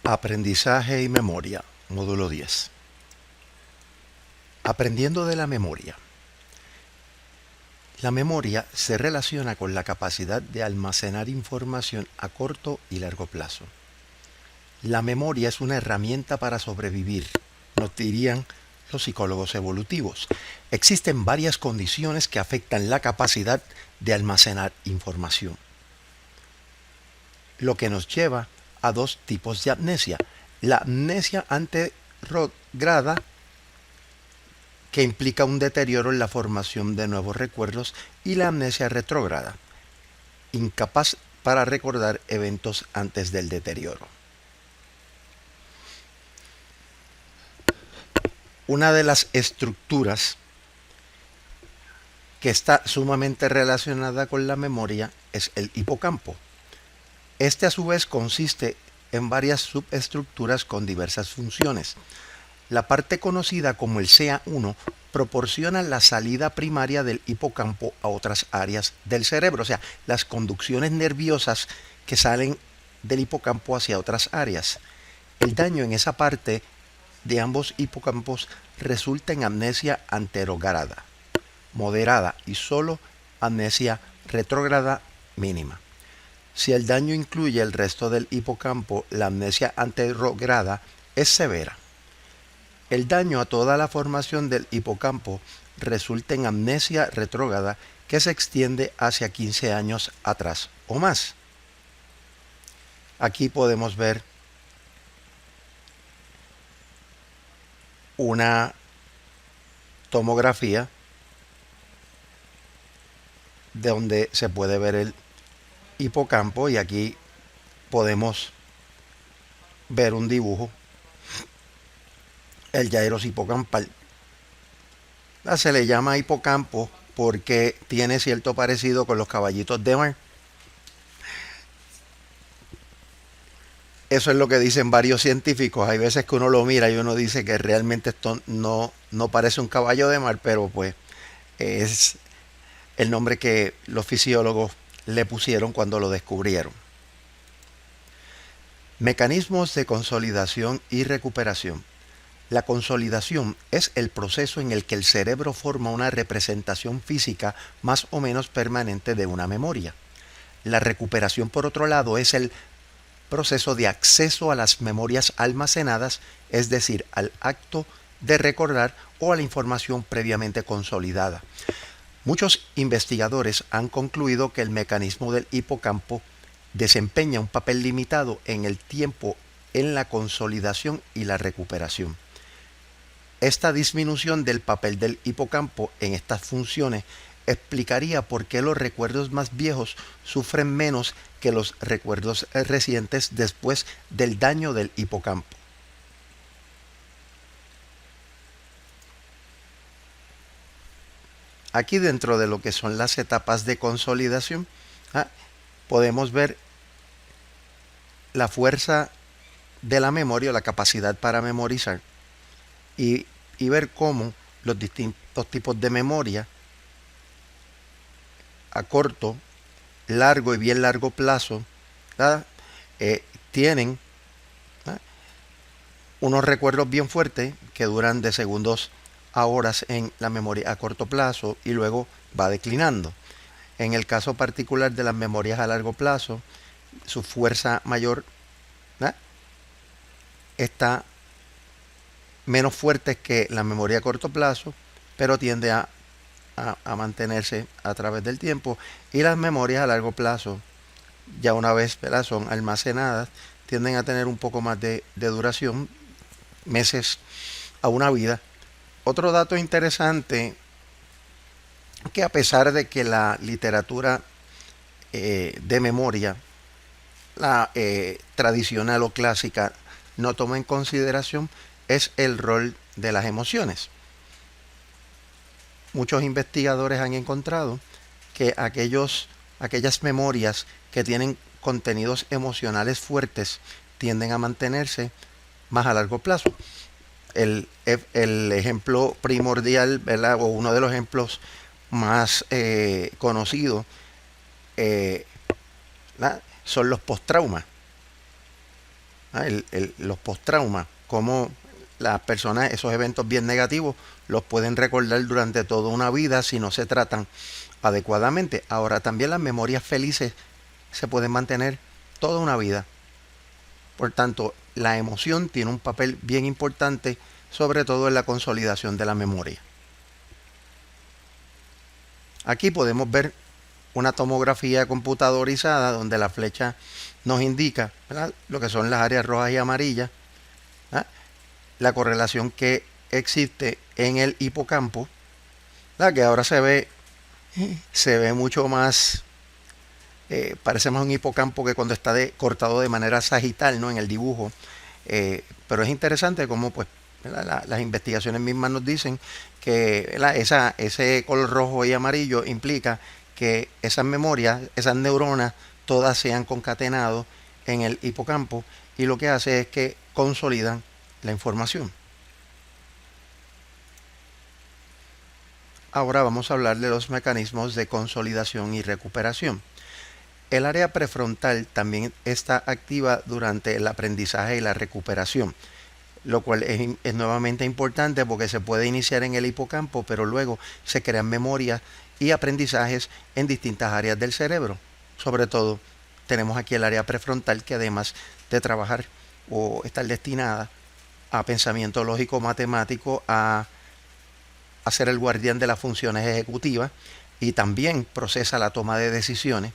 Aprendizaje y memoria, módulo 10. Aprendiendo de la memoria. La memoria se relaciona con la capacidad de almacenar información a corto y largo plazo. La memoria es una herramienta para sobrevivir, nos dirían los psicólogos evolutivos. Existen varias condiciones que afectan la capacidad de almacenar información, lo que nos lleva a dos tipos de amnesia. La amnesia anterograda, que implica un deterioro en la formación de nuevos recuerdos, y la amnesia retrógrada, incapaz para recordar eventos antes del deterioro. Una de las estructuras que está sumamente relacionada con la memoria es el hipocampo. Este a su vez consiste en varias subestructuras con diversas funciones. La parte conocida como el CA1 proporciona la salida primaria del hipocampo a otras áreas del cerebro, o sea, las conducciones nerviosas que salen del hipocampo hacia otras áreas. El daño en esa parte de ambos hipocampos resulta en amnesia anterograda, moderada y solo amnesia retrógrada mínima. Si el daño incluye el resto del hipocampo, la amnesia anterograda es severa. El daño a toda la formación del hipocampo resulta en amnesia retrógrada que se extiende hacia 15 años atrás o más. Aquí podemos ver una tomografía donde se puede ver el hipocampo y aquí podemos ver un dibujo, el gyrus hipocampal. Se le llama hipocampo porque tiene cierto parecido con los caballitos de mar. Eso es lo que dicen varios científicos. Hay veces que uno lo mira y uno dice que realmente esto no parece un caballo de mar, pero pues es el nombre que los fisiólogos le pusieron cuando lo descubrieron. Mecanismos de consolidación y recuperación. La consolidación es el proceso en el que el cerebro forma una representación física más o menos permanente de una memoria. La recuperación, por otro lado, es el proceso de acceso a las memorias almacenadas, es decir, al acto de recordar o a la información previamente consolidada. Muchos investigadores han concluido que el mecanismo del hipocampo desempeña un papel limitado en el tiempo en la consolidación y la recuperación. Esta disminución del papel del hipocampo en estas funciones explicaría por qué los recuerdos más viejos sufren menos que los recuerdos recientes después del daño del hipocampo. Aquí, dentro de lo que son las etapas de consolidación, podemos ver la fuerza de la memoria, la capacidad para memorizar, y ver cómo los distintos tipos de memoria a corto, largo y bien largo plazo tienen unos recuerdos bien fuertes que duran de segundos a horas en la memoria a corto plazo y luego va declinando. En el caso particular de las memorias a largo plazo, su fuerza mayor está menos fuerte que la memoria a corto plazo, pero tiende a mantenerse a través del tiempo, y las memorias a largo plazo, ya una vez son almacenadas, tienden a tener un poco más de duración, meses a una vida. Otro dato interesante, que a pesar de que la literatura de memoria, la tradicional o clásica, no toma en consideración, es el rol de las emociones. Muchos investigadores han encontrado que aquellas memorias que tienen contenidos emocionales fuertes tienden a mantenerse más a largo plazo. El ejemplo primordial, ¿verdad?, o uno de los ejemplos más conocidos son los postraumas. los postraumas, cómo las personas esos eventos bien negativos los pueden recordar durante toda una vida si no se tratan adecuadamente. Ahora también las memorias felices se pueden mantener toda una vida. Por tanto, la emoción tiene un papel bien importante, sobre todo en la consolidación de la memoria. Aquí podemos ver una tomografía computadorizada donde la flecha nos indica, ¿verdad?, lo que son las áreas rojas y amarillas, ¿verdad?, la correlación que existe en el hipocampo, ¿verdad?, que ahora se ve mucho más, parece más un hipocampo que cuando está cortado de manera sagital, ¿no?, en el dibujo. Pero es interesante cómo pues las investigaciones mismas nos dicen que ese color rojo y amarillo implica que esas memorias, esas neuronas, todas se han concatenado en el hipocampo, y lo que hace es que consolidan la información. Ahora vamos a hablar de los mecanismos de consolidación y recuperación. El área prefrontal también está activa durante el aprendizaje y la recuperación, lo cual es nuevamente importante porque se puede iniciar en el hipocampo, pero luego se crean memorias y aprendizajes en distintas áreas del cerebro. Sobre todo tenemos aquí el área prefrontal, que además de trabajar o estar destinada a pensamiento lógico matemático, a ser el guardián de las funciones ejecutivas, y también procesa la toma de decisiones,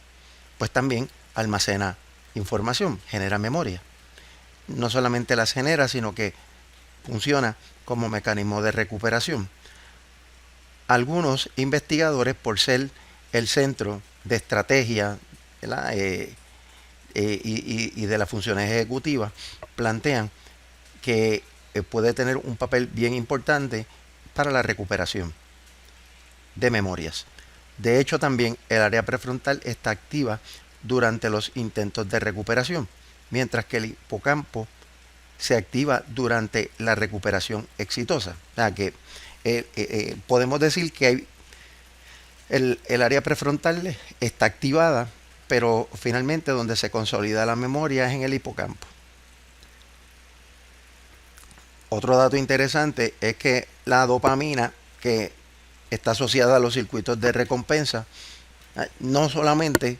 pues también almacena información, genera memoria. No solamente las genera, sino que funciona como mecanismo de recuperación. Algunos investigadores, por ser el centro de estrategia y de las funciones ejecutivas, plantean que puede tener un papel bien importante para la recuperación de memorias. De hecho, también el área prefrontal está activa durante los intentos de recuperación, mientras que el hipocampo se activa durante la recuperación exitosa. O sea que podemos decir que el área prefrontal está activada, pero finalmente donde se consolida la memoria es en el hipocampo. Otro dato interesante es que la dopamina, que está asociada a los circuitos de recompensa, no solamente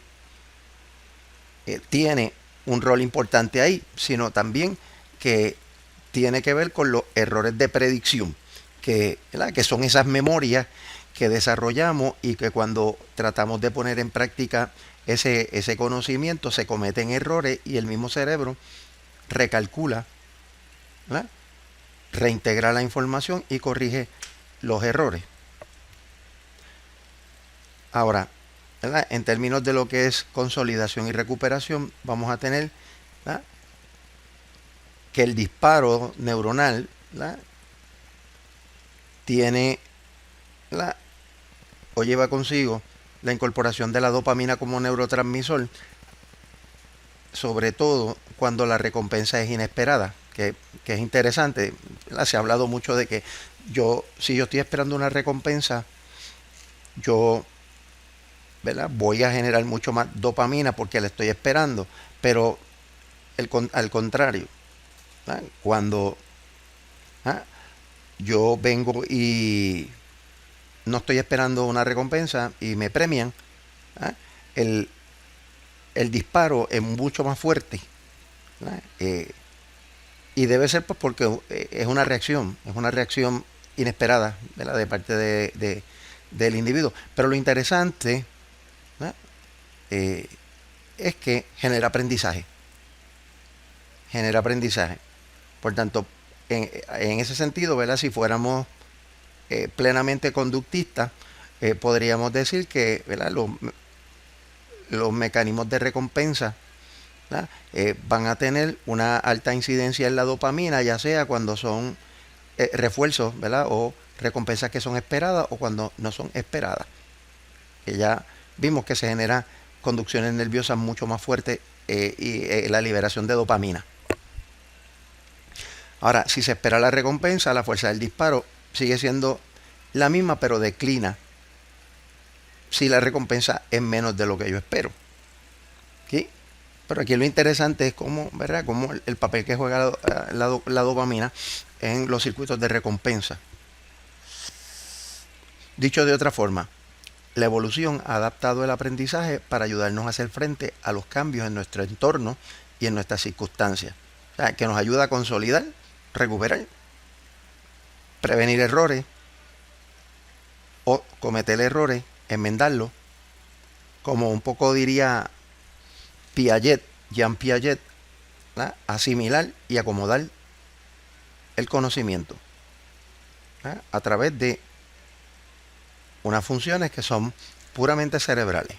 tiene un rol importante ahí, sino también que tiene que ver con los errores de predicción, que son esas memorias que desarrollamos y que cuando tratamos de poner en práctica ese conocimiento se cometen errores y el mismo cerebro recalcula, ¿verdad?, reintegra la información y corrige los errores. Ahora, ¿verdad?, en términos de lo que es consolidación y recuperación, vamos a tener, ¿verdad?, que el disparo neuronal, ¿verdad?, tiene, ¿verdad?, o lleva consigo la incorporación de la dopamina como neurotransmisor, sobre todo cuando la recompensa es inesperada, que es interesante, ¿verdad? Se ha hablado mucho de que si yo estoy esperando una recompensa, yo, ¿verdad?, voy a generar mucho más dopamina porque la estoy esperando, pero al contrario, ¿verdad?, cuando yo vengo y no estoy esperando una recompensa y me premian, el disparo es mucho más fuerte, y debe ser pues porque es una reacción inesperada, ¿verdad?, de parte del individuo. Pero lo interesante es que genera aprendizaje. Por tanto, en ese sentido, ¿verdad?, si fuéramos plenamente conductistas, podríamos decir que, ¿verdad?, los mecanismos de recompensa, van a tener una alta incidencia en la dopamina, ya sea cuando son refuerzos, ¿verdad?, o recompensas que son esperadas o cuando no son esperadas. Que ya vimos que se generan conducciones nerviosas mucho más fuertes y la liberación de dopamina. Ahora, si se espera la recompensa, la fuerza del disparo sigue siendo la misma, pero declina si la recompensa es menos de lo que yo espero. ¿Sí? Pero aquí lo interesante es cómo, ¿verdad? Cómo el papel que juega la dopamina en los circuitos de recompensa. Dicho de otra forma, la evolución ha adaptado el aprendizaje para ayudarnos a hacer frente a los cambios en nuestro entorno y en nuestras circunstancias. O sea, que nos ayuda a consolidar, recuperar, prevenir errores o cometer errores, enmendarlos, como un poco diría Piaget, Jean Piaget, ¿verdad? Asimilar y acomodar el conocimiento, ¿verdad? A través de unas funciones que son puramente cerebrales.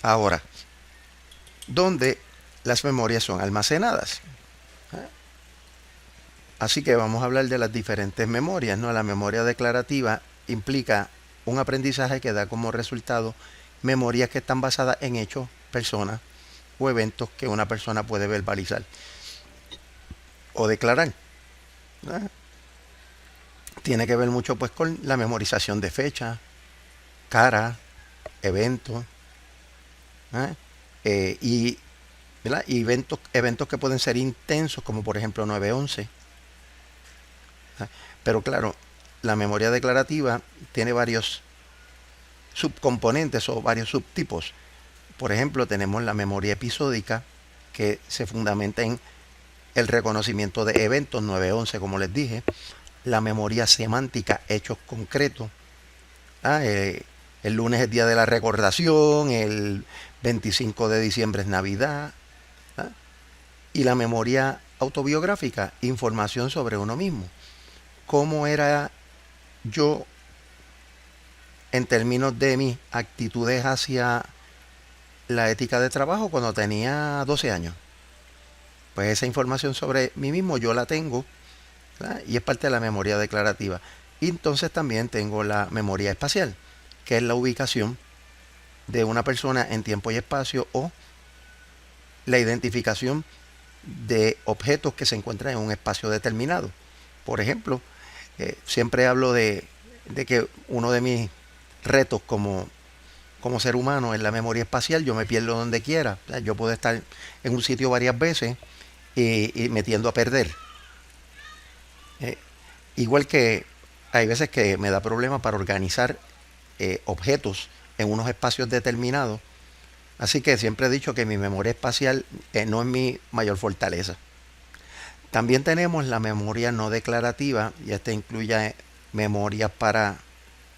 Ahora, ¿dónde las memorias son almacenadas? Así que vamos a hablar de las diferentes memorias, ¿no? La memoria declarativa implica un aprendizaje que da como resultado memorias que están basadas en hechos, personas o eventos que una persona puede verbalizar o declarar, ¿verdad? Tiene que ver mucho pues con la memorización de fechas, caras, eventos, ¿verdad? Y, ¿verdad? Y eventos que pueden ser intensos, como por ejemplo 9/11. Pero claro, la memoria declarativa tiene varios subcomponentes o varios subtipos. Por ejemplo, tenemos la memoria episódica, que se fundamenta en el reconocimiento de eventos, 9/11 como les dije. La memoria semántica, hechos concretos. El lunes es día de la recordación, el 25 de diciembre es Navidad. ¿Ah? Y la memoria autobiográfica, información sobre uno mismo. ¿Cómo era yo en términos de mis actitudes hacia la ética de trabajo cuando tenía 12 años? Pues esa información sobre mí mismo yo la tengo, ¿verdad? Y es parte de la memoria declarativa. Y entonces también tengo la memoria espacial, que es la ubicación de una persona en tiempo y espacio o la identificación de objetos que se encuentran en un espacio determinado. Por ejemplo, siempre hablo de que uno de mis retos como ser humano es la memoria espacial. Yo me pierdo donde quiera. O sea, yo puedo estar en un sitio varias veces y me tiendo a perder. Igual que hay veces que me da problema para organizar objetos en unos espacios determinados. Así que siempre he dicho que mi memoria espacial no es mi mayor fortaleza. También tenemos la memoria no declarativa, y esta incluye memorias para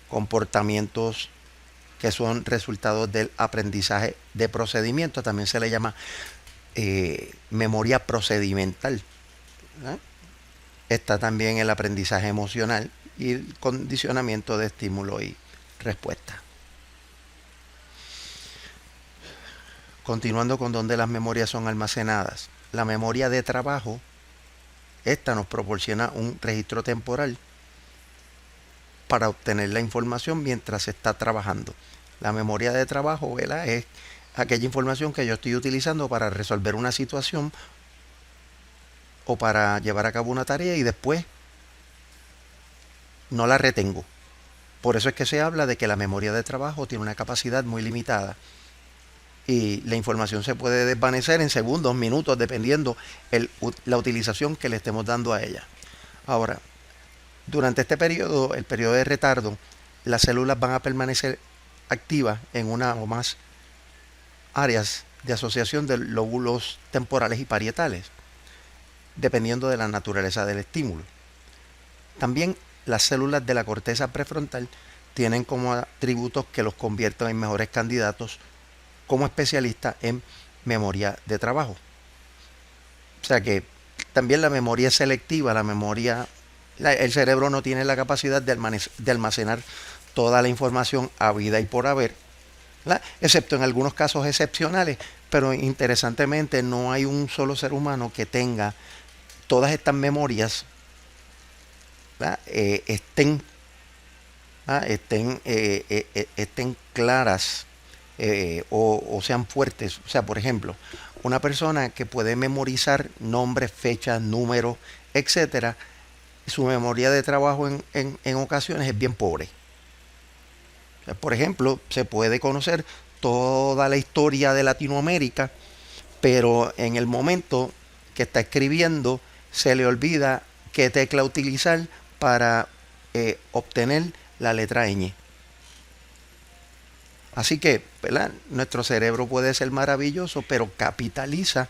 comportamientos que son resultados del aprendizaje de procedimiento. También se le llama memoria procedimental, ¿eh? Está también el aprendizaje emocional y el condicionamiento de estímulo y respuesta. Continuando con donde las memorias son almacenadas. La memoria de trabajo, esta nos proporciona un registro temporal para obtener la información mientras se está trabajando. La memoria de trabajo, ¿verdad?, es aquella información que yo estoy utilizando para resolver una situación o para llevar a cabo una tarea y después no la retengo. Por eso es que se habla de que la memoria de trabajo tiene una capacidad muy limitada y la información se puede desvanecer en segundos, minutos, dependiendo la utilización que le estemos dando a ella. Ahora, durante este periodo, el periodo de retardo, las células van a permanecer activas en una o más áreas de asociación de lóbulos temporales y parietales, dependiendo de la naturaleza del estímulo. También las células de la corteza prefrontal tienen como atributos que los convierten en mejores candidatos como especialistas en memoria de trabajo. O sea que también la memoria es selectiva, el cerebro no tiene la capacidad de almacenar toda la información habida y por haber, ¿verdad?, excepto en algunos casos excepcionales, pero interesantemente no hay un solo ser humano que tenga todas estas memorias, estén claras o sean fuertes. O sea, por ejemplo, una persona que puede memorizar nombres, fechas, números, etcétera, su memoria de trabajo en ocasiones es bien pobre. Por ejemplo, se puede conocer toda la historia de Latinoamérica, pero en el momento que está escribiendo se le olvida qué tecla utilizar para obtener la letra ñ. Así que, ¿verdad? Nuestro cerebro puede ser maravilloso, pero capitaliza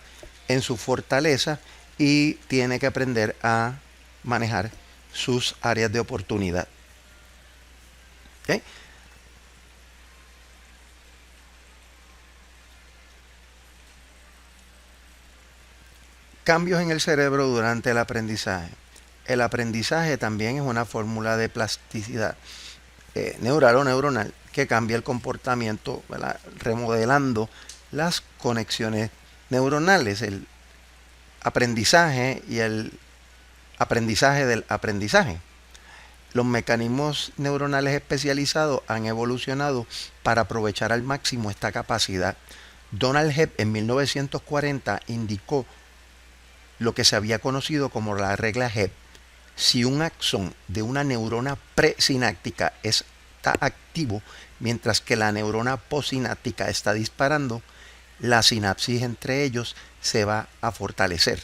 en su fortaleza y tiene que aprender a manejar sus áreas de oportunidad. ¿Okay? Cambios en el cerebro durante el aprendizaje. El aprendizaje también es una fórmula de plasticidad neural o neuronal que cambia el comportamiento, ¿verdad? Remodelando las conexiones neuronales, el aprendizaje y el aprendizaje del aprendizaje. Los mecanismos neuronales especializados han evolucionado para aprovechar al máximo esta capacidad. Donald Hebb en 1940 indicó lo que se había conocido como la regla Hebb. Si un axón de una neurona presináptica está activo mientras que la neurona postsináptica está disparando, la sinapsis entre ellos se va a fortalecer.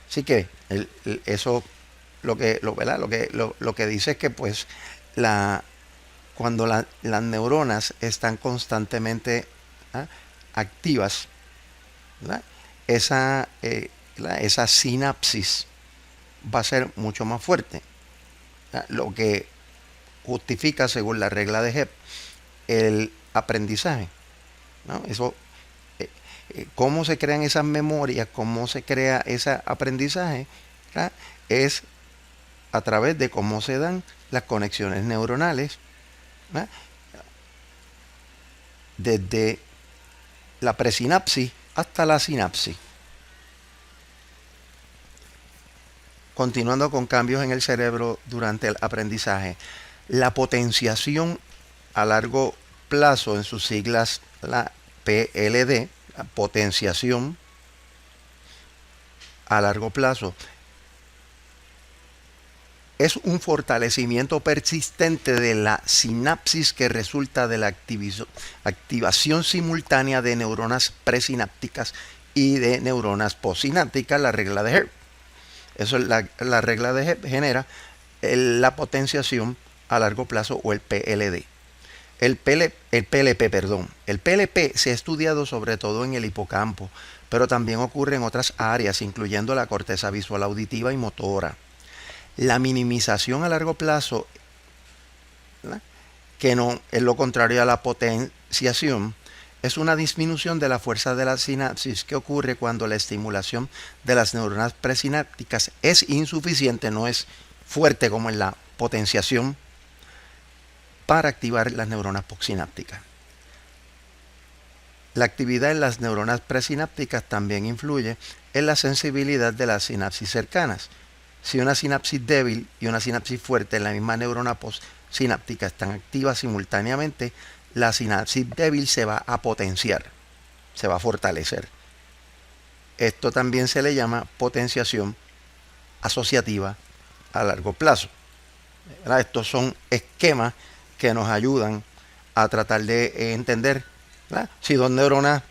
Así que eso lo que dice es que pues cuando las neuronas están constantemente activas, esa sinapsis va a ser mucho más fuerte, lo que justifica, según la regla de Hebb, el aprendizaje, ¿no? Eso, cómo se crean esas memorias, cómo se crea ese aprendizaje, ¿verdad? Es a través de cómo se dan las conexiones neuronales, ¿verdad? Desde la presinapsis hasta la sinapsis. Continuando con cambios en el cerebro durante el aprendizaje, la potenciación a largo plazo, en sus siglas la PLD, la potenciación a largo plazo, es un fortalecimiento persistente de la sinapsis que resulta de la activación simultánea de neuronas presinápticas y de neuronas postsinápticas, la regla de Hebb. Eso es la regla de Hebb genera la potenciación a largo plazo, o el PLD. El PLP se ha estudiado sobre todo en el hipocampo, pero también ocurre en otras áreas, incluyendo la corteza visual, auditiva y motora. La minimización a largo plazo, ¿verdad?, que no es lo contrario a la potenciación, es una disminución de la fuerza de la sinapsis que ocurre cuando la estimulación de las neuronas presinápticas es insuficiente, no es fuerte como en la potenciación, para activar las neuronas postsinápticas. La actividad en las neuronas presinápticas también influye en la sensibilidad de las sinapsis cercanas. Si una sinapsis débil y una sinapsis fuerte en la misma neurona postsináptica están activas simultáneamente, la sinapsis débil se va a potenciar, se va a fortalecer. Esto también se le llama potenciación asociativa a largo plazo. Estos son esquemas que nos ayudan a tratar de entender, ¿verdad?, si dos neuronas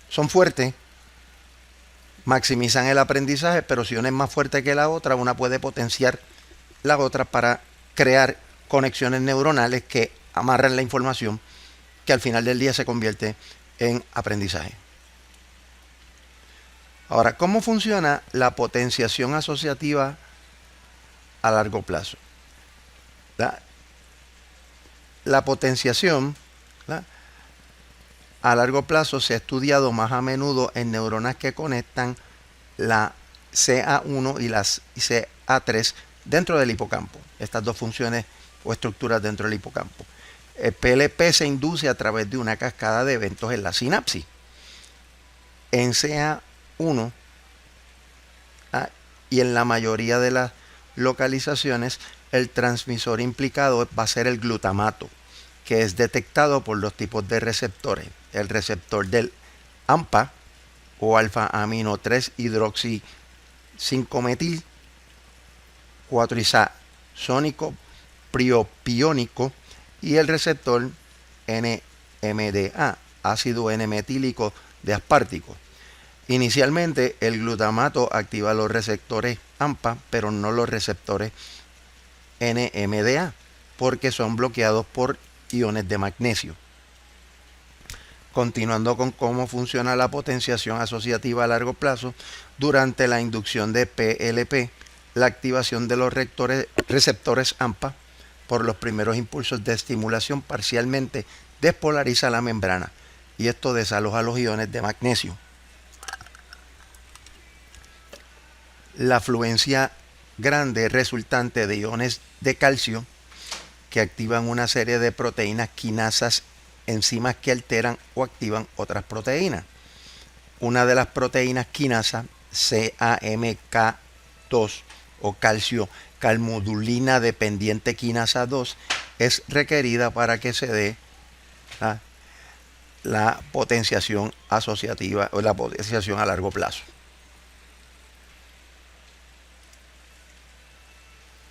son fuertes, maximizan el aprendizaje, pero si una es más fuerte que la otra, una puede potenciar la otra para crear conexiones neuronales que amarran la información, que al final del día se convierte en aprendizaje. Ahora, ¿cómo funciona la potenciación asociativa a largo plazo? La potenciación, ¿verdad?, a largo plazo se ha estudiado más a menudo en neuronas que conectan la CA1 y la CA3 dentro del hipocampo. Estas dos funciones o estructuras dentro del hipocampo. El PLP se induce a través de una cascada de eventos en la sinapsis. En CA1 y en la mayoría de las localizaciones, el transmisor implicado va a ser el glutamato, que es detectado por dos tipos de receptores. El receptor del AMPA, o alfa-amino 3 hidroxi 5 metil 4 isosónico propiónico, y el receptor NMDA, ácido N-metílico de aspartico. Inicialmente, el glutamato activa los receptores AMPA, pero no los receptores NMDA, porque son bloqueados por iones de magnesio. Continuando con cómo funciona la potenciación asociativa a largo plazo, durante la inducción de PLP, la activación de los receptores AMPA por los primeros impulsos de estimulación parcialmente despolariza la membrana, y esto desaloja los iones de magnesio. La afluencia grande resultante de iones de calcio, que activan una serie de proteínas quinasas, enzimas que alteran o activan otras proteínas. Una de las proteínas quinasas, CAMK2 o calcio calmodulina dependiente quinasa 2, es requerida para que se dé la potenciación asociativa o la potenciación a largo plazo.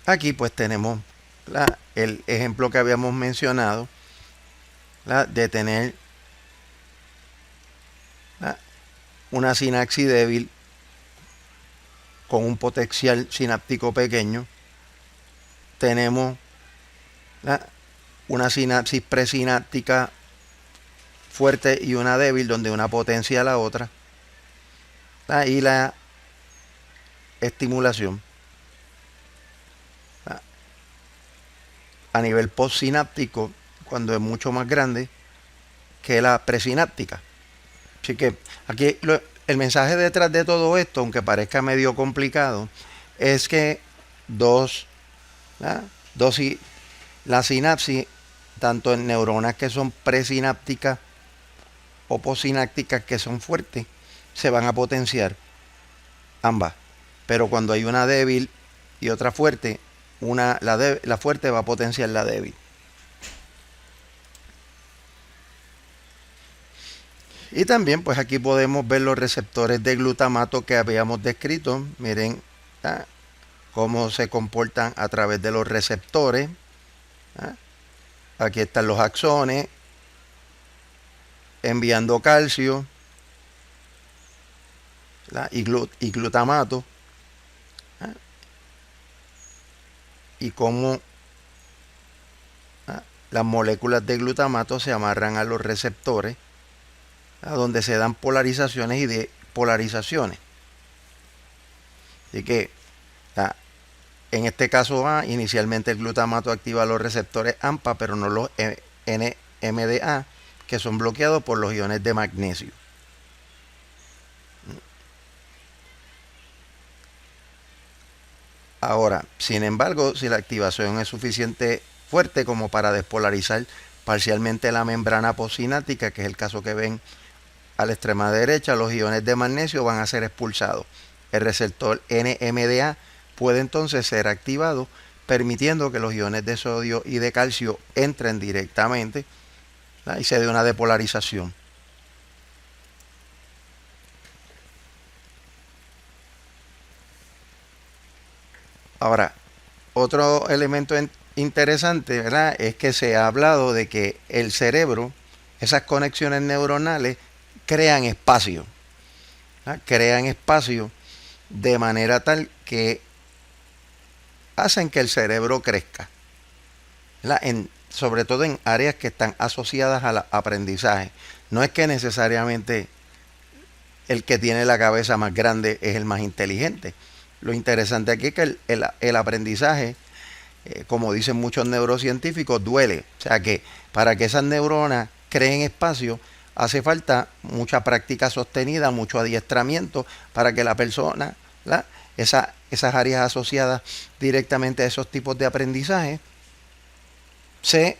Aquí pues tenemos el ejemplo que habíamos mencionado, de tener una sinapsis débil con un potencial sináptico pequeño. Tenemos una sinapsis presináptica fuerte y una débil, donde una potencia a la otra, y la estimulación a nivel postsináptico, cuando es mucho más grande que la presináptica. Así que aquí el mensaje detrás de todo esto, aunque parezca medio complicado, es que la sinapsis, tanto en neuronas que son presinápticas o postsinápticas que son fuertes, se van a potenciar ambas. Pero cuando hay una débil y otra fuerte, la fuerte va a potenciar la débil. Y también pues aquí podemos ver los receptores de glutamato que habíamos descrito. Miren cómo se comportan a través de los receptores. Aquí están los axones enviando calcio y glutamato, y cómo las moléculas de glutamato se amarran a los receptores, donde se dan polarizaciones y despolarizaciones. Así que en este caso inicialmente el glutamato activa los receptores AMPA, pero no los NMDA, que son bloqueados por los iones de magnesio. Ahora, sin embargo, si la activación es suficiente fuerte como para despolarizar parcialmente la membrana postsináptica, que es el caso que ven a la extrema derecha, los iones de magnesio van a ser expulsados. El receptor NMDA puede entonces ser activado, permitiendo que los iones de sodio y de calcio entren directamente y se dé una depolarización. Ahora, otro elemento interesante, ¿verdad?, es que se ha hablado de que el cerebro, esas conexiones neuronales, crean espacio. Crean espacio de manera tal que hacen que el cerebro crezca, sobre todo en áreas que están asociadas al aprendizaje. No es que necesariamente el que tiene la cabeza más grande es el más inteligente. Lo interesante aquí es que el aprendizaje, como dicen muchos neurocientíficos, duele. O sea que para que esas neuronas creen espacio, hace falta mucha práctica sostenida, mucho adiestramiento, para que la persona, esas áreas asociadas directamente a esos tipos de aprendizaje, se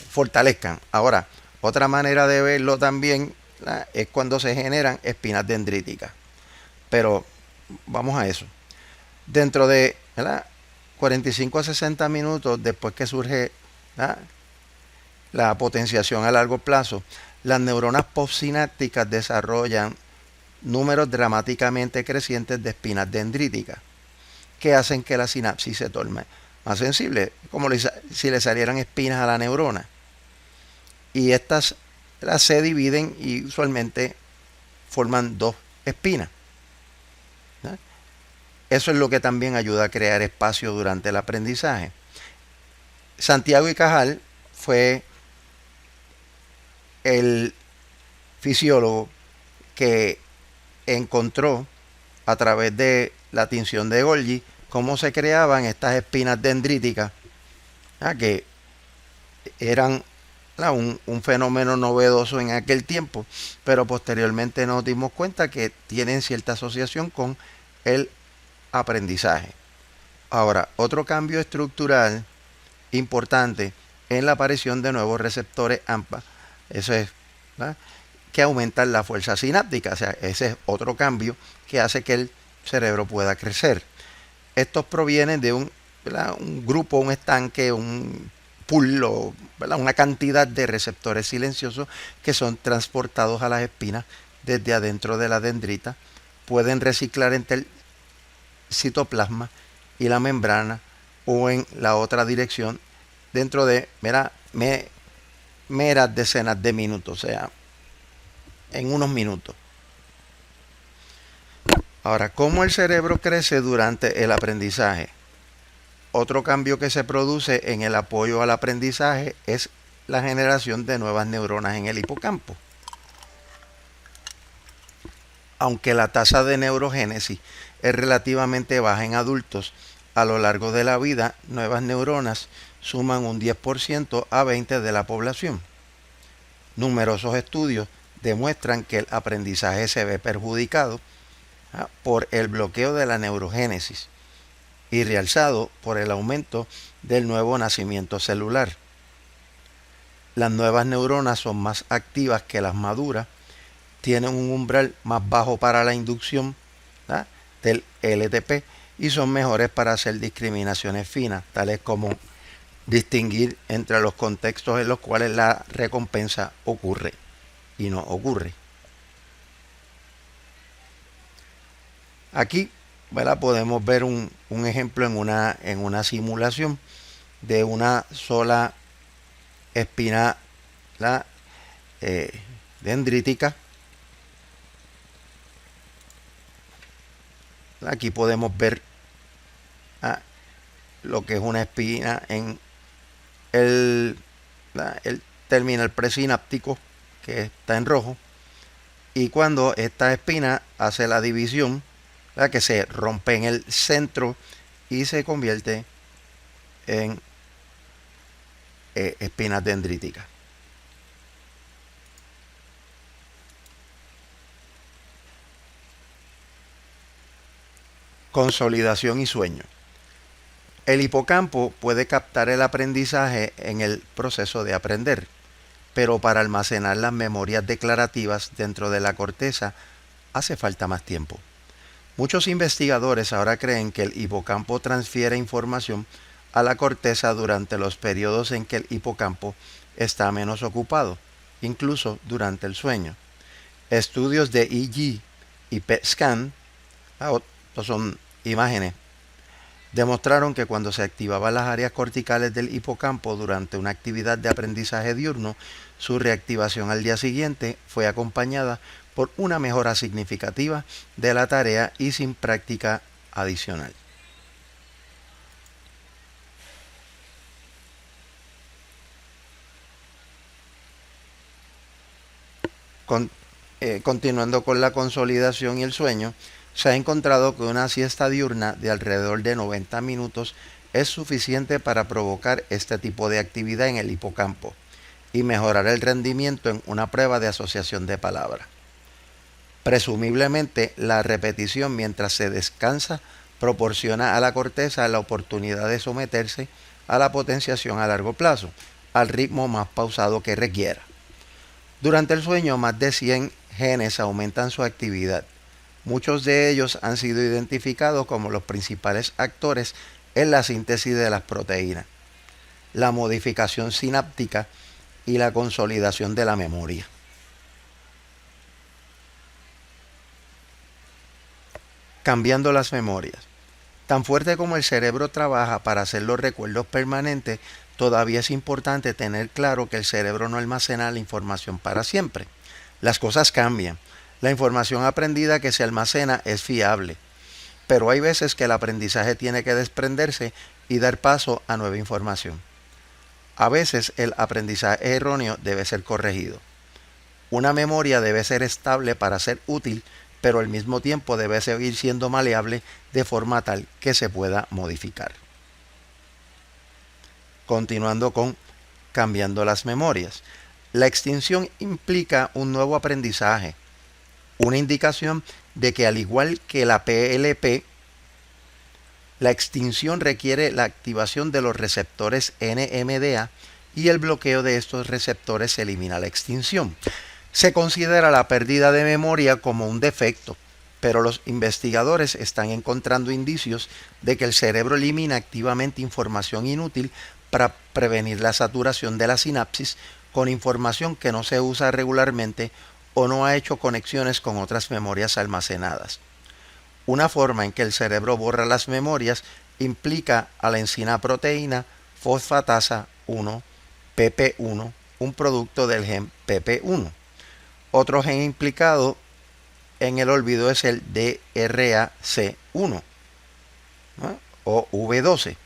fortalezcan. Ahora, otra manera de verlo también es cuando se generan espinas dendríticas. Pero vamos a eso. Dentro de 45 a 60 minutos después que surge la potenciación a largo plazo, las neuronas postsinápticas desarrollan números dramáticamente crecientes de espinas dendríticas, que hacen que la sinapsis se torne más sensible, como si le salieran espinas a la neurona. Y estas se dividen y usualmente forman dos espinas. ¿No? Eso es lo que también ayuda a crear espacio durante el aprendizaje. Santiago y Cajal fue el fisiólogo que encontró a través de la tinción de Golgi cómo se creaban estas espinas dendríticas, que eran un fenómeno novedoso en aquel tiempo, pero posteriormente nos dimos cuenta que tienen cierta asociación con el aprendizaje. Ahora, otro cambio estructural importante en la aparición de nuevos receptores AMPA, eso es, ¿verdad?, que aumentan la fuerza sináptica, o sea, ese es otro cambio que hace que el cerebro pueda crecer. Estos provienen de un grupo, un estanque, un pool, o, una cantidad de receptores silenciosos que son transportados a las espinas desde adentro de la dendrita, pueden reciclar entre el citoplasma y la membrana o en la otra dirección dentro de meras decenas de minutos, o sea, en unos minutos. Ahora, ¿cómo el cerebro crece durante el aprendizaje? Otro cambio que se produce en el apoyo al aprendizaje es la generación de nuevas neuronas en el hipocampo. Aunque la tasa de neurogénesis es relativamente baja en adultos, a lo largo de la vida, nuevas neuronas suman un 10% a 20% de la población. Numerosos estudios demuestran que el aprendizaje se ve perjudicado por el bloqueo de la neurogénesis y realzado por el aumento del nuevo nacimiento celular. Las nuevas neuronas son más activas que las maduras, tienen un umbral más bajo para la inducción del LTP y son mejores para hacer discriminaciones finas, tales como distinguir entre los contextos en los cuales la recompensa ocurre y no ocurre. Aquí, ¿verdad?, podemos ver un ejemplo en una simulación de una sola espina dendrítica. Aquí podemos ver lo que es una espina en el terminal presináptico, que está en rojo, y cuando esta espina hace la división, que se rompe en el centro y se convierte en espinas dendríticas. Consolidación y sueño. El hipocampo puede captar el aprendizaje en el proceso de aprender, pero para almacenar las memorias declarativas dentro de la corteza hace falta más tiempo. Muchos investigadores ahora creen que el hipocampo transfiere información a la corteza durante los periodos en que el hipocampo está menos ocupado, incluso durante el sueño. Estudios de EEG y PET scan, estos son imágenes, demostraron que cuando se activaban las áreas corticales del hipocampo durante una actividad de aprendizaje diurno, su reactivación al día siguiente fue acompañada por una mejora significativa de la tarea y sin práctica adicional. Continuando con la consolidación y el sueño, se ha encontrado que una siesta diurna de alrededor de 90 minutos es suficiente para provocar este tipo de actividad en el hipocampo y mejorar el rendimiento en una prueba de asociación de palabras. Presumiblemente, la repetición mientras se descansa proporciona a la corteza la oportunidad de someterse a la potenciación a largo plazo, al ritmo más pausado que requiera. Durante el sueño, más de 100 genes aumentan su actividad. Muchos de ellos han sido identificados como los principales actores en la síntesis de las proteínas, la modificación sináptica y la consolidación de la memoria. Cambiando las memorias. Tan fuerte como el cerebro trabaja para hacer los recuerdos permanentes, todavía es importante tener claro que el cerebro no almacena la información para siempre. Las cosas cambian. La información aprendida que se almacena es fiable, pero hay veces que el aprendizaje tiene que desprenderse y dar paso a nueva información. A veces el aprendizaje erróneo debe ser corregido. Una memoria debe ser estable para ser útil, pero al mismo tiempo debe seguir siendo maleable de forma tal que se pueda modificar. Continuando con cambiando las memorias. La extinción implica un nuevo aprendizaje, una indicación de que al igual que la PLP, la extinción requiere la activación de los receptores NMDA y el bloqueo de estos receptores elimina la extinción. Se considera la pérdida de memoria como un defecto, pero los investigadores están encontrando indicios de que el cerebro elimina activamente información inútil para prevenir la saturación de la sinapsis con información que no se usa regularmente o no ha hecho conexiones con otras memorias almacenadas. Una forma en que el cerebro borra las memorias implica a la enzima proteína fosfatasa 1, PP1, un producto del gen PP1. Otro gen implicado en el olvido es el DRAC1, ¿no? O V12.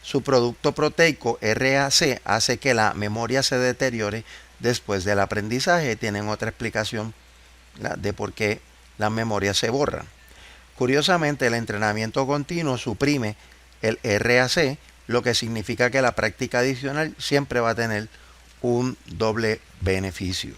Su producto proteico RAC hace que la memoria se deteriore después del aprendizaje. Tienen otra explicación, ¿verdad?, de por qué las memorias se borran. Curiosamente, el entrenamiento continuo suprime el RAC, lo que significa que la práctica adicional siempre va a tener un doble beneficio.